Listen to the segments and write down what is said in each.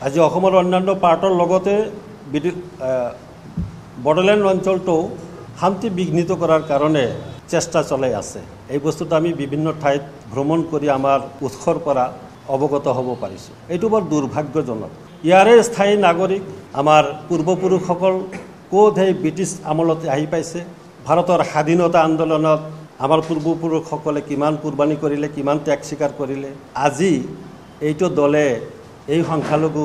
আজি অসমৰ অন্যান্য পাৰ্টৰ লগতে বড়োলেণ্ড অঞ্চলটো শান্তি বিঘ্নিত কৰাৰ কাৰণে চেষ্টা চলাই আছে। এই বস্তুটো আমি বিভিন্ন ঠাইত ভ্ৰমণ কৰি আমাৰ উৎসৰ পৰা অৱগত হ'ব পাৰিছোঁ। এইটো বৰ দুৰ্ভাগ্যজনক। ইয়াৰে স্থায়ী নাগৰিক আমাৰ পূৰ্বপুৰুষসকল ক'ত সেই ব্ৰিটিছ আমলতে আহি পাইছে। ভাৰতৰ স্বাধীনতা আন্দোলনত আমাৰ পূৰ্বপুৰুষসকলে কিমান কুৰ্বানী কৰিলে, কিমান ত্যাগ স্বীকাৰ কৰিলে। আজি এইটো দলে এই সংখ্যালঘু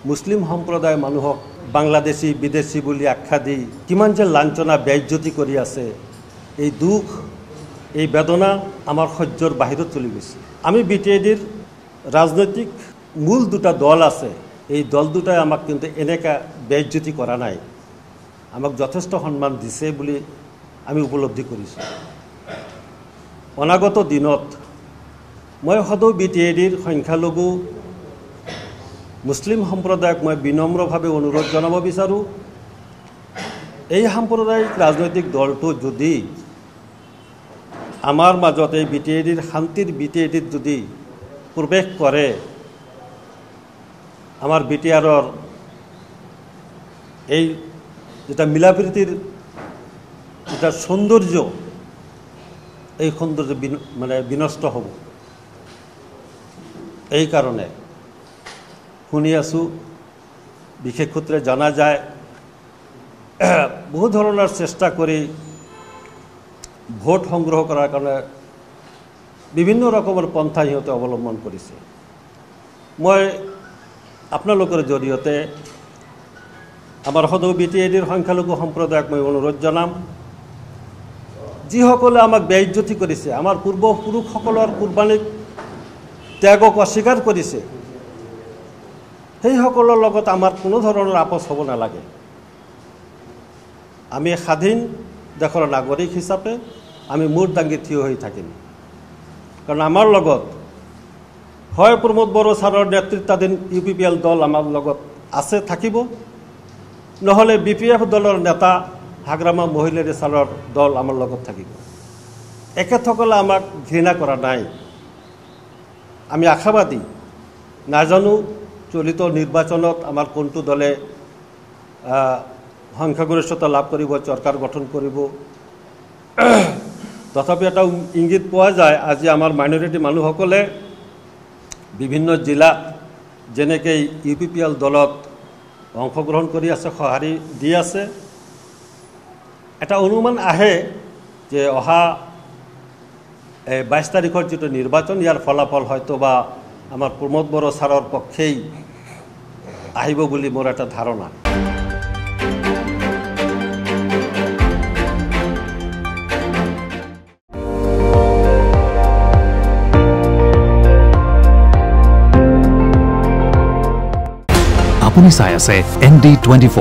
মুছলিম সম্প্ৰদায়ৰ মানুহক বাংলাদেশী বিদেশী বুলি আখ্যা দি কিমান যে লাঞ্ছনা বেইজ্জতি কৰি আছে। এই দুখ, এই বেদনা আমাৰ সহ্যৰ বাহিৰত চলি গৈছে। আমি BTADৰ ৰাজনৈতিক মূল দুটা দল আছে। এই দল দুটাই আমাক কিন্তু এনেকা বেইজ্জতি কৰা নাই, আমাক যথেষ্ট সন্মান দিছে বুলি আমি উপলব্ধি কৰিছোঁ। অনাগত দিনত মই সদৌ BTADৰ সংখ্যালঘু মুছলিম সম্প্ৰদায়ক মই বিনম্ৰভাৱে অনুৰোধ জনাব বিচাৰোঁ, এই সাম্প্ৰদায়িক ৰাজনৈতিক দলটো যদি আমাৰ মাজত এই BTADৰ শান্তিৰ BTADত যদি প্ৰৱেশ কৰে, আমাৰ BTRৰ এই যেটা মিলাপ্ৰীতিৰ এটা সৌন্দৰ্য, এই সৌন্দৰ্য মানে বিনষ্ট হ'ব। এই কাৰণে শুনি আছোঁ, বিশেষ সূত্ৰে জনা যায় বহু ধৰণৰ চেষ্টা কৰি ভোট সংগ্ৰহ কৰাৰ কাৰণে বিভিন্ন ৰকমৰ পন্থা সিহঁতে অৱলম্বন কৰিছে। মই আপোনালোকৰ জৰিয়তে আমাৰ সদৌ BTADৰ সংখ্যালঘু সম্প্ৰদায়ক মই অনুৰোধ জনাম, যিসকলে আমাক বেইজ্জতি কৰিছে, আমাৰ পূৰ্বপুৰুষসকলৰ কুৰ্বানীক ত্যাগক অস্বীকাৰ কৰিছে, সেইসকলৰ লগত আমাৰ কোনো ধৰণৰ আপোচ হ'ব নালাগে। আমি স্বাধীন দেশৰ নাগৰিক হিচাপে আমি মূৰ দাঙি থিয় হৈ থাকিম। কাৰণ আমাৰ লগত হয় প্ৰমোদ বড়ো ছাৰৰ নেতৃত্বাধীন UPPL দল আমাৰ লগত আছে, থাকিব, নহ'লে BPF দলৰ নেতা হাগ্ৰামা মহিলাৰী ছাৰৰ দল আমাৰ লগত থাকিব। এখেতসকলে আমাক ঘৃণা কৰা নাই। আমি আশাবাদী, নাজানো চলিত নিৰ্বাচনত আমাৰ কোনটো দলে সংখ্যাগৰিষ্ঠতা লাভ কৰিব, চৰকাৰ গঠন কৰিব। তথাপি এটা ইংগিত পোৱা যায়, আজি আমাৰ মাইনৰিটি মানুহসকলে বিভিন্ন জিলাত যেনেকৈ UPPL দলত অংশগ্ৰহণ কৰি আছে, সঁহাৰি দি আছে। এটা অনুমান আহে যে অহা 22 তাৰিখৰ যিটো নিৰ্বাচন, ইয়াৰ ফলাফল হয়তো বা আমাৰ প্ৰমোদ বড়ো ছাৰৰ পক্ষেই আহিব বুলি মোৰ এটা ধাৰণা। আপুনি চাই আছে ND24,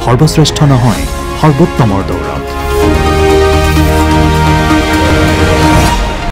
সৰ্বশ্ৰেষ্ঠ নহয়, সৰ্বোত্তমৰ দৌৰ।